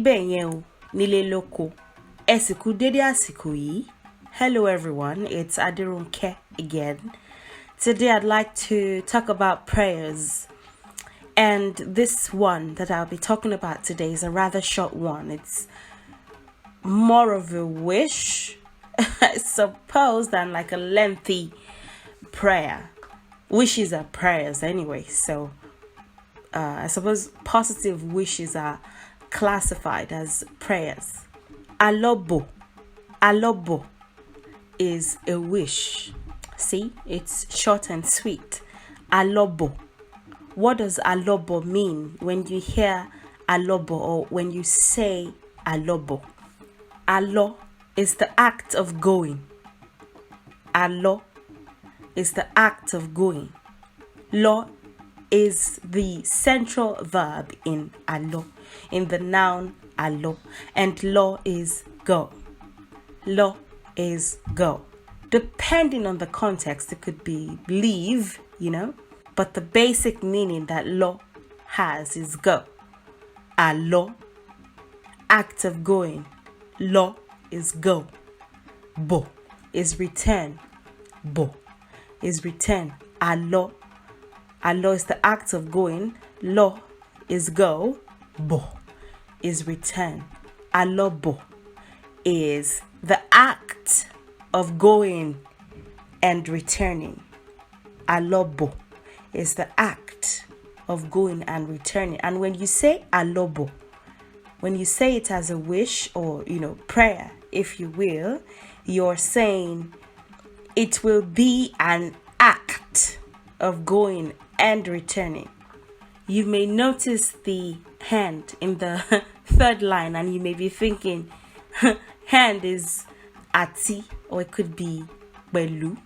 níbẹ̀ yẹn o, nílé lóko. Ẹ sì kú dédé àsìkò yìí. Hello everyone, it's Aderonke again. Today I'd like to talk about prayers. And this one that I'll be talking about today is a rather short one. It's more of a wish, I suppose, than like a lengthy prayer. Wishes are prayers anyway, so I suppose positive wishes are classified as prayers. Alobo. Alobo is a wish. See, it's short and sweet. Alobo. What does alobo mean when you hear alobo or when you say alobo? Alo is the act of going. Alo is the act of going. Lo is the central verb in alo, in the noun alo, and lo is go. Lo is go. Depending on the context, it could be leave, but the basic meaning that lo has is go. Alo, act of going. Lo is go. Bo is return. Bo is return. Alo. Alo is the act of going. Lo is go. Bo is return. Alobo is the act of going and returning. Alobo is the act of going and returning. And when you say alobo, when you say it as a wish or, prayer, if you will, you're saying it will be an act of going and returning. You may notice the hand in the third line and you may be thinking hand is ati or it could be belu.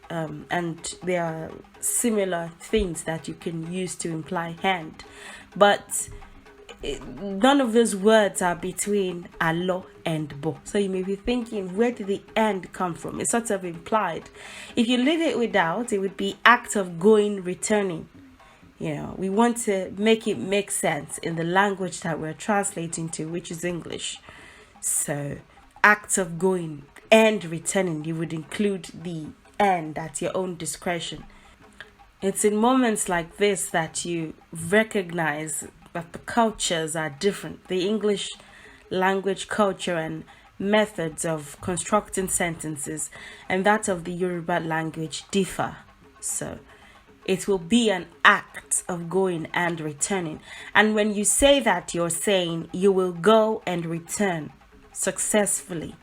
And there are similar things that you can use to imply hand. But none of those words are between alo and bo. So you may be thinking, where did the end come from? It's sort of implied. If you leave it without, it would be act of going, returning. We want to make it make sense in the language that we're translating to, which is English. So act of going and returning, you would include the end at your own discretion. It's in moments like this that you recognize that the cultures are different. The English language culture and methods of constructing sentences and that of the Yoruba language differ. So it will be an act of going and returning. And when you say that, you're saying you will go and return successfully.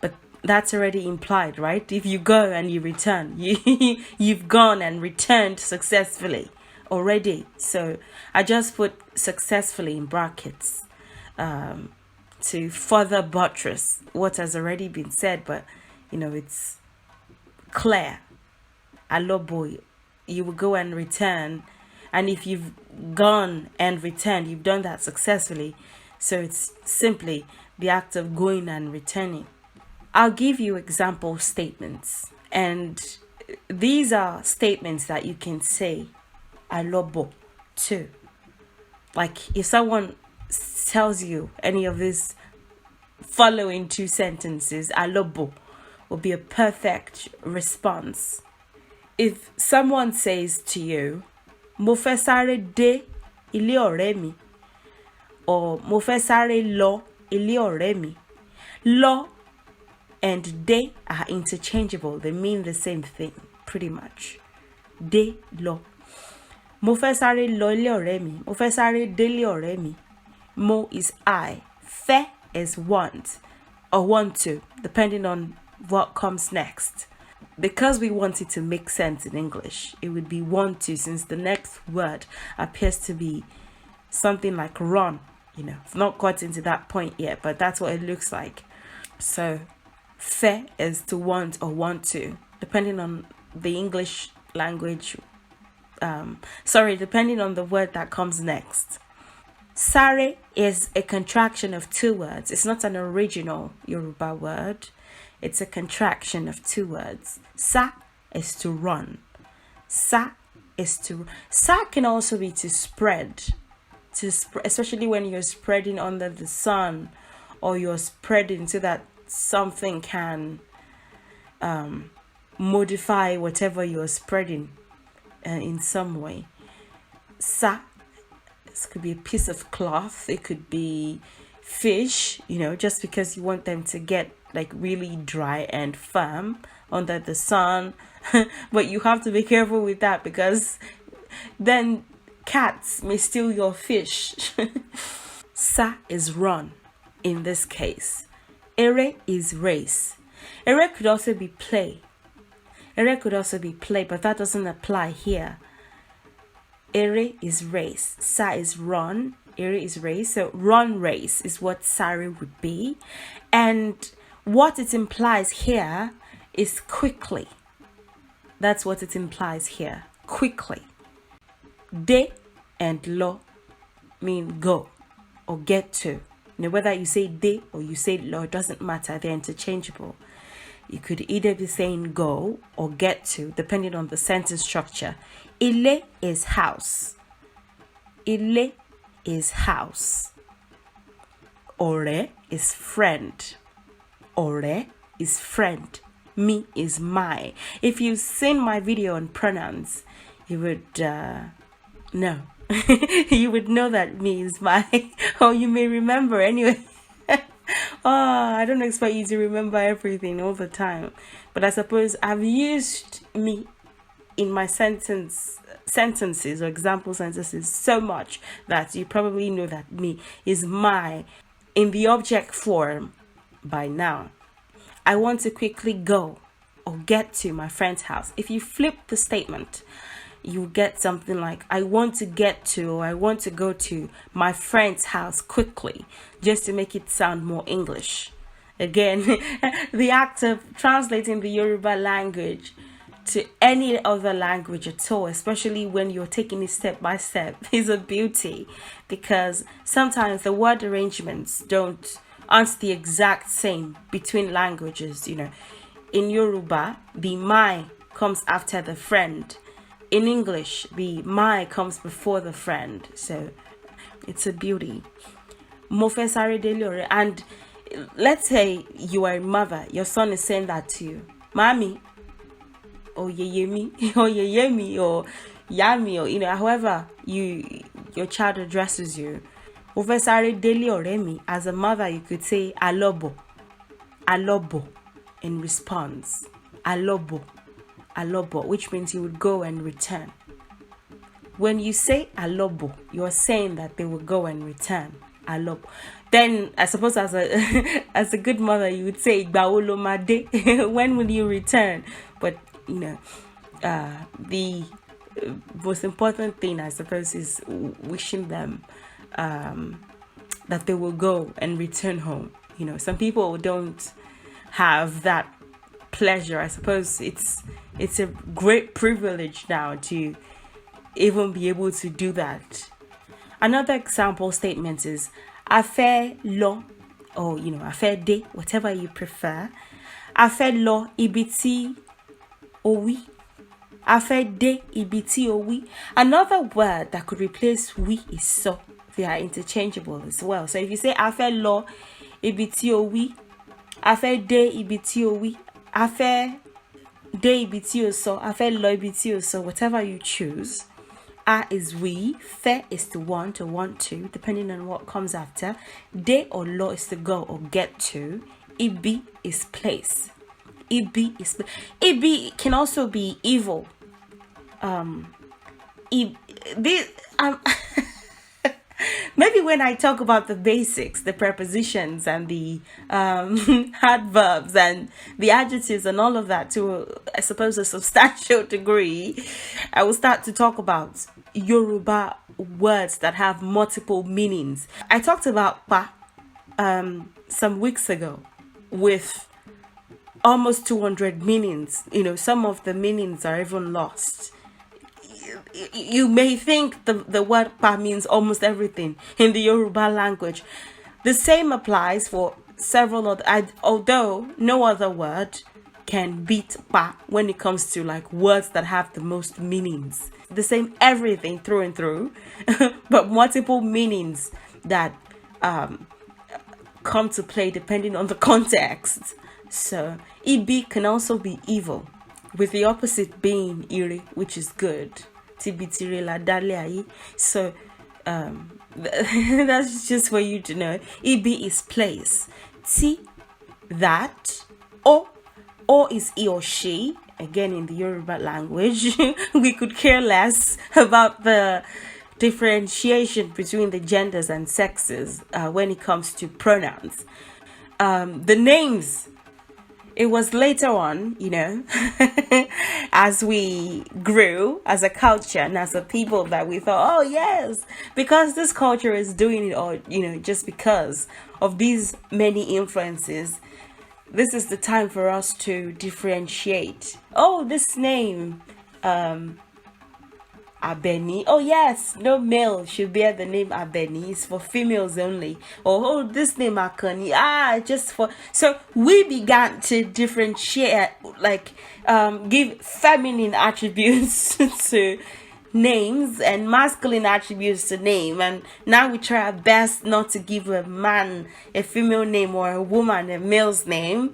But that's already implied, right? If you go and you return, you've gone and returned successfully already. So I just put successfully in brackets to further buttress what has already been said, but it's clear. Alobo, you will go and return, and if you've gone and returned, you've done that successfully. So it's simply the act of going and returning. I'll give you example statements, and these are statements that you can say alobo too. Like if someone tells you any of these following two sentences, alobo will be a perfect response. If someone says to you, mo fẹ́ sáré dé ilé ọ̀rẹ́ mi, or mo fẹ́ sáré lọ ilé ọ̀rẹ́ mi, lo and de are interchangeable. They mean the same thing, pretty much. De, lo. Mo fẹ́ sáré lọ ilé ọ̀rẹ́ mi. Mo fẹ́ sáré délé ọ̀rẹ́ mi. Mo is I. Fẹ́ is want or want to, depending on what comes next. Because we want it to make sense in English, it would be want to, since the next word appears to be something like run. I've not got into that point yet, but that's what it looks like. So fẹ́ is to want or want to, depending on the English language. Depending on the word that comes next. Sare is a contraction of two words. It's not an original Yoruba word. It's a contraction of two words. Sa is to run. Sa is to... Sa can also be to spread. especially when you're spreading under the sun, or you're spreading so that something can modify whatever you're spreading in some way. Sa, this could be a piece of cloth, it could be fish, just because you want them to get like really dry and firm under the sun. But you have to be careful with that, because then cats may steal your fish. Sa is run in this case. Ere is race. Ere could also be play. Ere could also be play, but that doesn't apply here. Ere is race. Sa is run. Ere is race. So run race is what sare would be. And what it implies here is quickly. That's what it implies here. Quickly. De and lo mean go or get to. Whether you say de or you say lo, it doesn't matter. They're interchangeable. You could either be saying go or get to, depending on the sentence structure. Ile is house. Ile is house. Ore is friend. Ore is friend. Me is my. If you've seen my video on pronouns, you would know. You would know that me is my. Or you may remember anyway. I don't expect you to remember everything all the time, but I suppose I've used me in my sentences or example sentences so much that you probably know that me is my in the object form by now. I want to quickly go or get to my friend's house. If you flip the statement, you get something like, I want to get to, or I want to go to my friend's house quickly, just to make it sound more English. Again, the act of translating the Yoruba language to any other language at all, especially when you're taking it step by step, is a beauty, because sometimes the word arrangements aren't the exact same between languages. In Yoruba, the my comes after the friend. In English, the my comes before the friend. So it's a beauty. Mo fẹ́ sáré délé ọ̀rẹ́. And let's say you are a mother, your son is saying that to you. Mommy, or yeyemi, or yeyemi, or yami, or however your child addresses you. Mo fẹ́ sáré délé ọ̀rẹ́ mi. As a mother, you could say alobo, alobo in response. Alobo. Alobo, which means you would go and return. When you say alobo, you're saying that they will go and return. Alobo. Then I suppose as a good mother, you would say igba wo lo ma de? When will you return? But the most important thing, I suppose, is wishing them that they will go and return home. Some people don't have that pleasure. I suppose it's a great privilege now to even be able to do that. Another example statement is afe lo, or afe de, whatever you prefer. Afe lo ibiti owi. Afe de ibiti owi. Another word that could replace we is so. They are interchangeable as well. So if you say afe lo ibiti owi, afe de ibiti owi, afe de ibiti oso, afe lo ibiti oso, whatever you choose. A is we, fe is to want or want to, depending on what comes after. De or lo is to go or get to. Ibi is place. Ibi is Ibi can also be evil. Maybe when I talk about the basics, the prepositions and the adverbs and the adjectives and all of that to, I suppose, a substantial degree, I will start to talk about Yoruba words that have multiple meanings. I talked about pa some weeks ago with almost 200 meanings. Some of the meanings are even lost. You may think the word pa means almost everything in the Yoruba language. The same applies for several other, although no other word can beat pa when it comes to like words that have the most meanings. The same everything through and through, but multiple meanings that come to play depending on the context. So ibi can also be evil, with the opposite being ire, which is good. Tibitire la dale ayi. So that's just for you to know. Ibi is place. Ti, that. O is he or she. Again, in the Yoruba language, we could care less about the differentiation between the genders and sexes when it comes to pronouns. The names, it was later on, as we grew as a culture and as a people, that we thought, oh yes, because this culture is doing it, or just because of these many influences, this is the time for us to differentiate. Oh, this name, Abeni. Oh yes, no male should bear the name Abeni. It's for females only. Oh, this name Akani. Just for. So we began to differentiate, give feminine attributes to names and masculine attributes to name, and now we try our best not to give a man a female name or a woman a male's name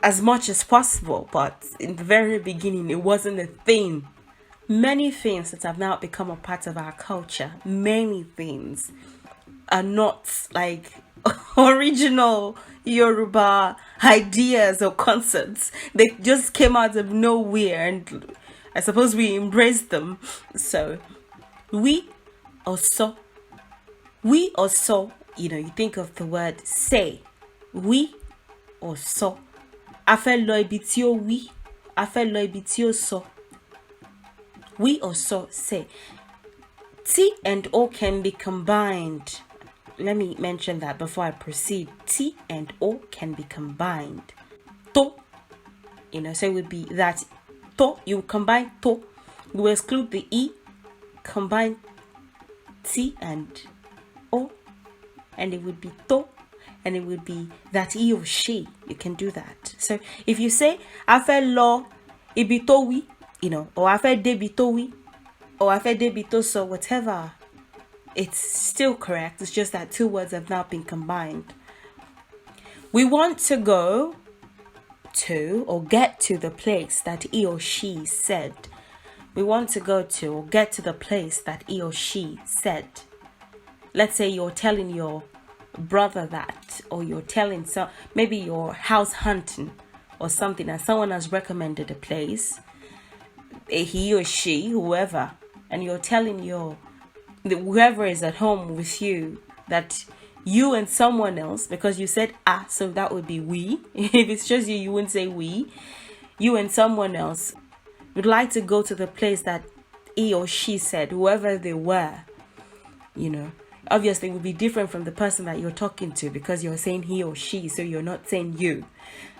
as much as possible. But in the very beginning, it wasn't a thing. Many things that have now become a part of our culture, many things are not like original Yoruba ideas or concepts. They just came out of nowhere, and I suppose we embraced them. So we also, you think of the word say. We also. Afe lo ibi tí ó wí, afe lo ibi tí ó sọ. We also say. T and O can be combined. Let me mention that before I proceed. T and O can be combined. To, so it would be that. To, you combine to. You exclude the E, combine T and O, and it would be to, and it would be that he or she. You can do that. So if you say, afe lo ibitowi, or afe debitowi, or afe debito, so whatever, it's still correct. It's just that two words have now been combined. We want to go to or get to the place that he or she said. We want to go to or get to the place that he or she said. Let's say you're telling your brother that, or you're telling maybe you're house hunting or something, and someone has recommended a place, he or she, whoever, and you're telling whoever is at home with you that you and someone else, because you said so that would be we. If it's just you wouldn't say we. You and someone else would like to go to the place that he or she said, whoever they were. Obviously it would be different from the person that you're talking to, because you're saying he or she, so you're not saying you.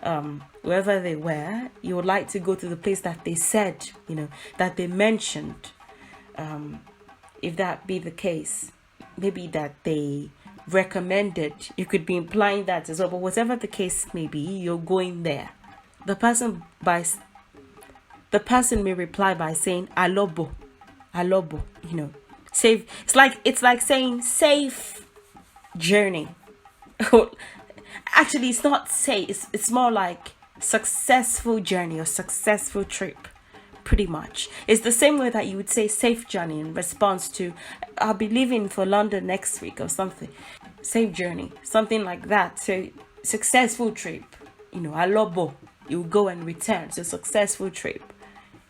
Whoever they were, you would like to go to the place that they said, that they mentioned. If that be the case, maybe that they recommended, you could be implying that as well. But whatever the case may be, you're going there. The person may reply by saying alobo, safe. It's like saying safe journey. Actually, it's not safe. It's more like successful journey or successful trip. Pretty much. It's the same way that you would say safe journey in response to, I'll be leaving for London next week or something. Safe journey, something like that. So successful trip, alobo, you go and return. So successful trip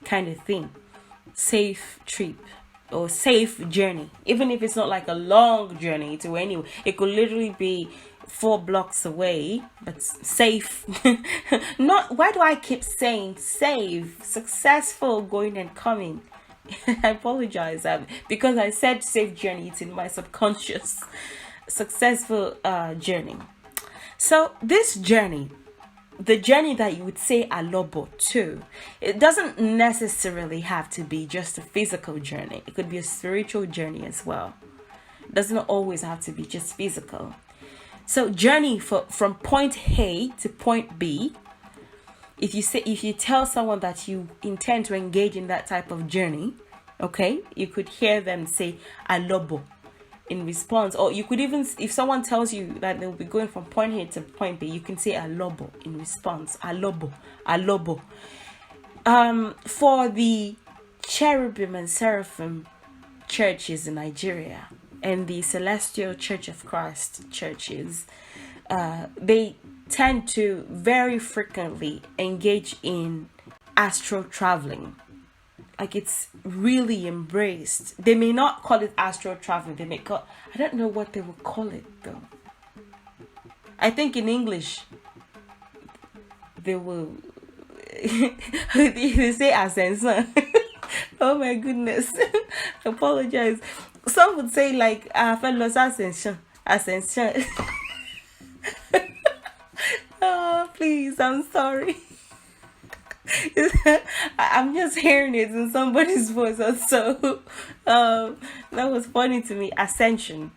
kind of thing. Safe trip or safe journey. Even if it's not like a long journey to anywhere, it could literally be 4 blocks away, but safe. Not, why do I keep saying safe? Successful going and coming. I apologize, because I said safe journey, it's in my subconscious. Successful journey. So this journey, the journey that you would say alobo to, it doesn't necessarily have to be just a physical journey. It could be a spiritual journey as well. It doesn't always have to be just physical. So journey from point A to point B. If you tell someone that you intend to engage in that type of journey, okay, you could hear them say alobo in response, or you could even, if someone tells you that they'll be going from point A to point B, you can say alobo in response. Alobo, alobo. For the cherubim and seraphim churches in Nigeria and the Celestial Church of Christ churches, they tend to very frequently engage in astral traveling. Like, it's really embraced. They may not call it astral traveling. They may call, I don't know what they would call it though. I think in English they will they say ascension. Oh my goodness. Apologize. Some would say like fellows ascension. Oh, please, I'm sorry. I'm just hearing it in somebody's voice, so that was funny to me. Ascension,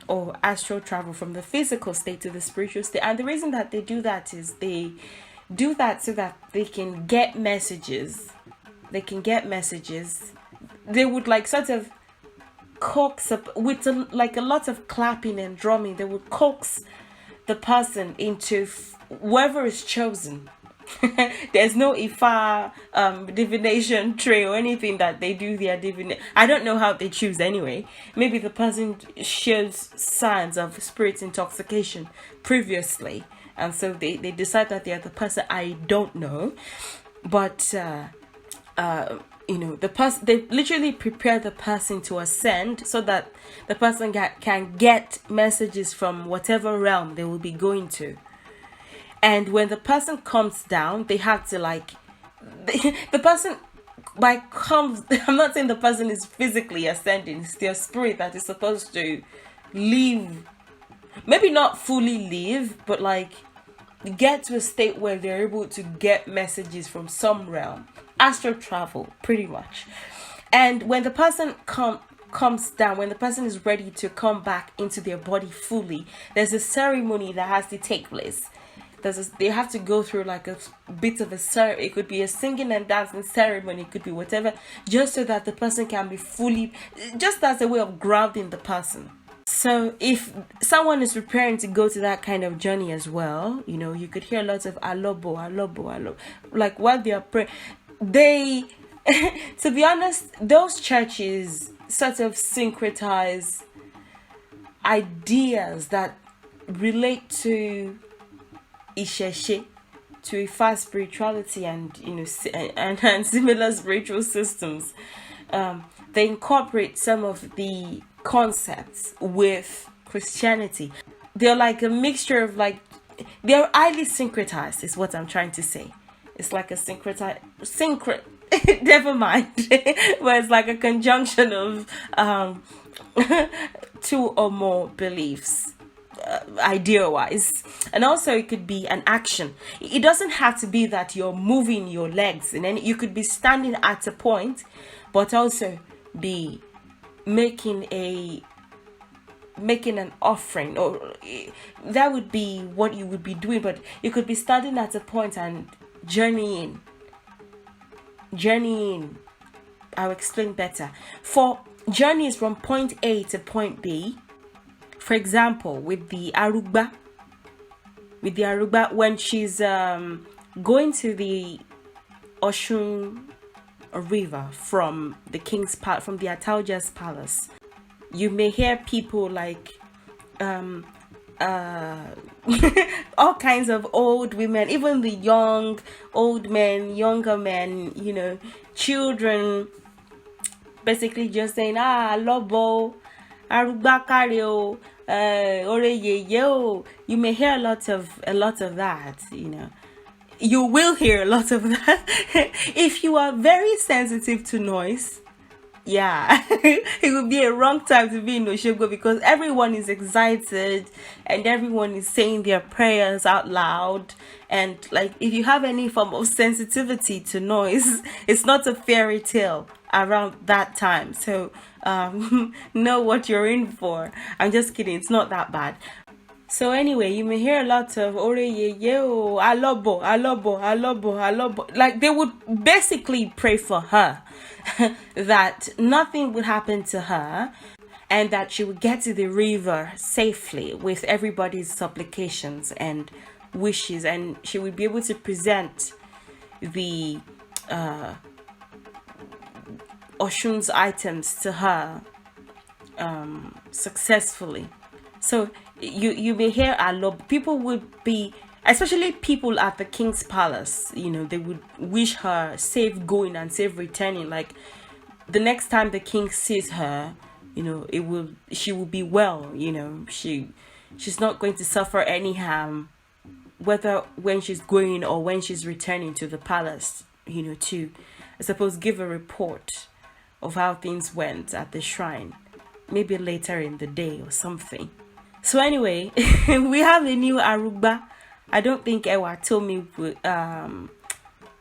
or astral travel from the physical state to the spiritual state. And the reason that they do that is they do that so that they can get messages. They would like sort of coax up with a lot of clapping and drumming. They would coax the person into whoever is chosen. There's no Ifa divination tray or anything that they do their divination. I don't know how they choose anyway. Maybe the person shows signs of spirit intoxication previously, and so they decide that they are the person. I don't know, but the person, they literally prepare the person to ascend so that the person can get messages from whatever realm they will be going to. And when the person comes down, they have to the person comes. I'm not saying the person is physically ascending. It's their spirit that is supposed to leave. Maybe not fully leave, but get to a state where they're able to get messages from some realm. Astral travel, pretty much. And when the person comes down, when the person is ready to come back into their body fully, there's a ceremony that has to take place. They have to go through a bit of a ceremony. It could be a singing and dancing ceremony. It could be whatever, just so that the person can be fully, just as a way of grounding the person. So if someone is preparing to go to that kind of journey as well, you could hear lots of alobo, alobo, alobo. While they are praying, they, to be honest, those churches sort of syncretize ideas that relate to Isheshe, to Ifa spirituality and and similar spiritual systems. They incorporate some of the concepts with Christianity. They're like a mixture of they're highly syncretized is what I'm trying to say. It's like a never mind. But it's like a conjunction of two or more beliefs, idea wise. And also it could be an action. It doesn't have to be that you're moving your legs, and then you could be standing at a point but also be making an offering, or that would be what you would be doing. But you could be standing at a point and journeying. I'll explain better. For journeys from point A to point B, for example, with the Arugba, when she's going to the Oshun River from the from the Atauja's palace, you may hear people all kinds of old women, even the old men, younger men, children, basically just saying lobo, Arugba kareo, oreyeye. You may hear a lot of that, You will hear a lot of that. If you are very sensitive to noise, Yeah, it would be a wrong time to be in Oshogbo because everyone is excited and everyone is saying their prayers out loud. And like, if you have any form of sensitivity to noise, it's not a fairy tale around that time. So, know what you're in for. I'm just kidding, it's not that bad. So anyway, you may hear a lot of ore ye ye o alobo alobo alobo alobo. Like they would basically pray for her that nothing would happen to her and that she would get to the river safely with everybody's supplications and wishes, and she would be able to present the Oshun's items to her successfully. So you may hear a lot. People would be, especially people at the king's palace, you know, they would wish her safe going and safe returning. Like the next time the king sees her, you know, she will be well, you know, she's not going to suffer any harm, whether when she's going or when she's returning to the palace, you know, to, I suppose, give a report of how things went at the shrine, maybe later in the day or something. So anyway, we have a new Aruba. I don't think Ewa told me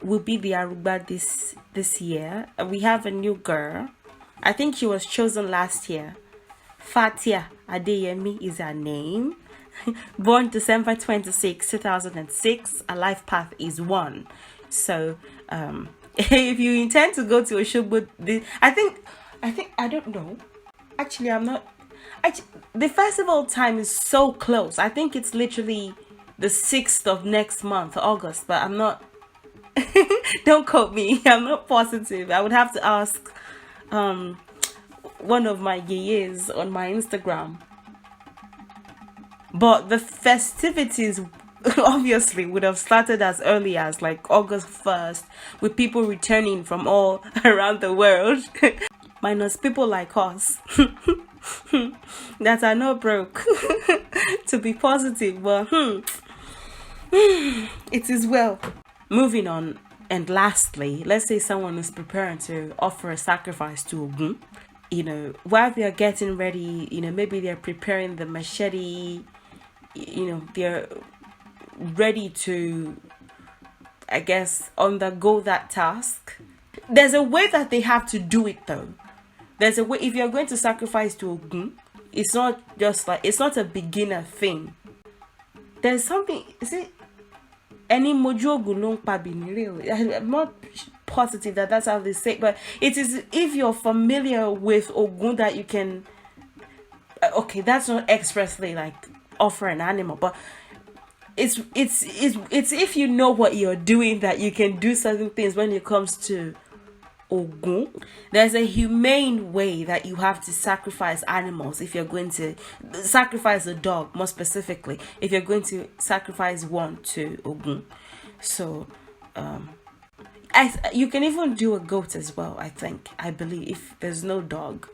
will be the Aruba this year. We have a new girl. I think she was chosen last year. Fatia Adeyemi is her name. Born December 26, 2006. Her life path is 1. So if you intend to go to Oshogbo, I don't know. Actually, I'm not. The festival time is so close. I think it's literally the 6th of next month, August, but I'm not. Don't quote me. I'm not positive. I would have to ask one of my yeyes on my Instagram. But the festivities obviously would have started as early as like August 1st, with people returning from all around the world, minus people like us that are not broke to be positive, but it is well. Moving on, and lastly, let's say someone is preparing to offer a sacrifice to Ogun. You know, while they are getting ready, you know, maybe they're preparing the machete, you know, they're ready to, I guess, undergo that task. There's a way that they have to do it though. There's a way. If you're going to sacrifice to Ogun, it's not just like, it's not a beginner thing. There's something, is it any mojo gulong pabiniri? I'm not positive that that's how they say it, but it is, if you're familiar with Ogun, that you can, okay, that's not expressly like offer an animal, but it's if you know what you're doing, that you can do certain things when it comes to Ogun. There's a humane way that you have to sacrifice animals. If you're going to sacrifice a dog, more specifically, if you're going to sacrifice one to Ogun. So you can even do a goat as well, I believe, if there's no dog.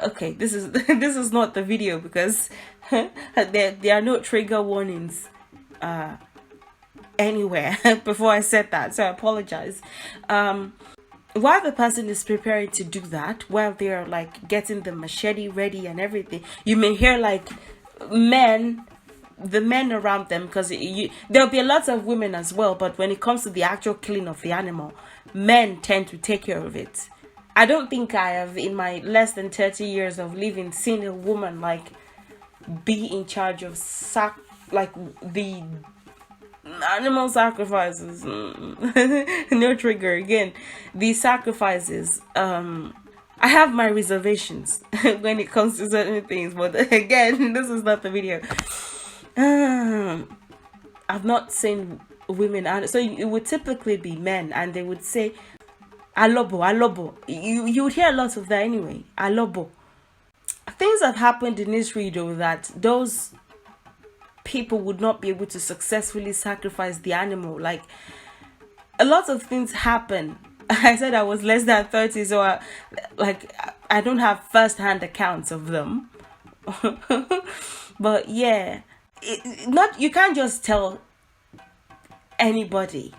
Okay, this is not the video because there are no trigger warnings anywhere before I said that, so I apologize. While the person is preparing to do that, while they're like getting the machete ready and everything, you may hear like the men around them, because there'll be a lot of women as well, but when it comes to the actual killing of the animal, men tend to take care of it. I don't think I have, in my less than 30 years of living, seen a woman like be in charge of the animal sacrifices. No trigger again. The sacrifices. I have my reservations when it comes to certain things, but again, this is not the video. I've not seen women, so it would typically be men, and they would say alobo. You would hear a lot of that anyway. Alobo. Things have happened in Israel though that those people would not be able to successfully sacrifice the animal. Like, a lot of things happen. I said I was less than 30, so I don't have first-hand accounts of them. But yeah, you can't just tell anybody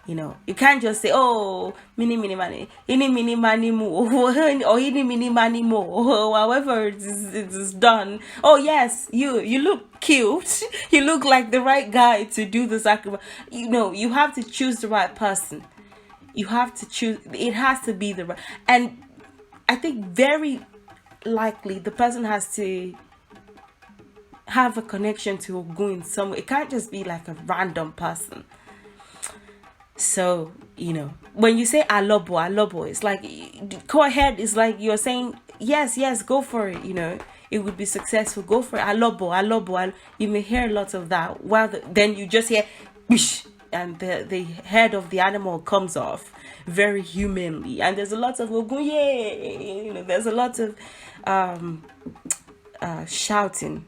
You know, you can't just say, oh, mini mini money, any mini money mo, or any mini money mo, or however it is done. Oh yes, you look cute. You look like the right guy to do the sacrifice. You know, you have to choose the right person. You have to choose. It has to be the right. And I think very likely the person has to have a connection to going somewhere. It can't just be like a random person. So, you know, when you say alobo, it's like, go ahead. It's like you're saying, yes, go for it. You know, it would be successful. Go for it. Alobo. You may hear a lot of that. Well, then you just hear, bish, and the head of the animal comes off very humanly. And there's a lot of, yay. You know, there's a lot of shouting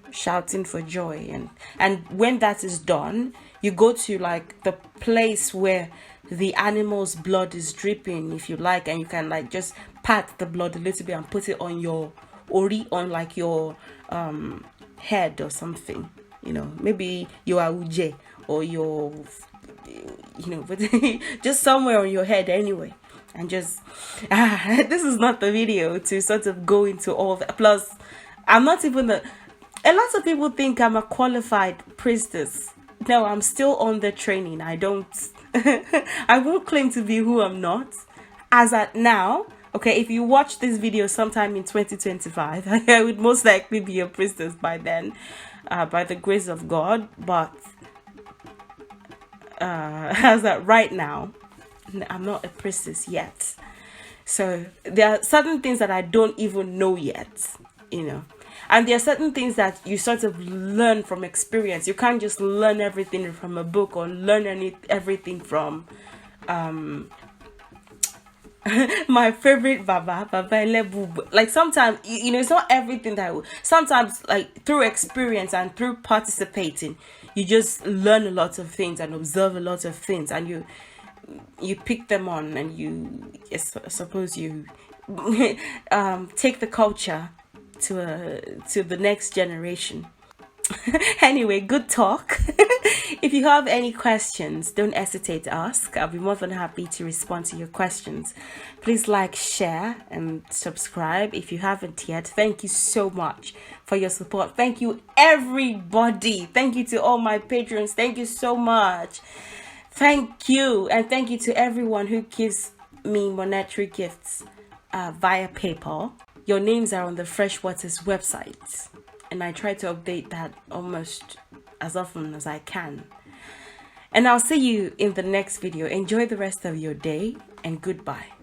for joy. And when that is done, you go to like the place where the animal's blood is dripping, if you like, and you can like just pat the blood a little bit and put it on your on like your head or something, you know, maybe your uje or your, you know, but just somewhere on your head anyway. And just this is not the video to sort of go into all that. Plus, I'm not even a lot of people think I'm a qualified priestess. No, I'm still on the training. I won't claim to be who I'm not. As at now, okay, if you watch this video sometime in 2025, I would most likely be a priestess by then, by the grace of God. But as at right now, I'm not a priestess yet. So there are certain things that I don't even know yet, you know. And there are certain things that you sort of learn from experience. You can't just learn everything from a book or learn everything from my favorite Baba Elebu. Like sometimes, you know, it's not everything that sometimes, like through experience and through participating, you just learn a lot of things and observe a lot of things, and you pick them on, and you, yes, I suppose you take the culture to the next generation. Anyway, good talk. If you have any questions, don't hesitate to ask. I'll be more than happy to respond to your questions. Please like, share, and subscribe if you haven't yet. Thank you so much for your support. Thank you, everybody. Thank you to all my patrons. Thank you so much. Thank you. And thank you to everyone who gives me monetary gifts via PayPal. Your names are on the Freshwaters website, and I try to update that almost as often as I can. And I'll see you in the next video. Enjoy the rest of your day, and goodbye.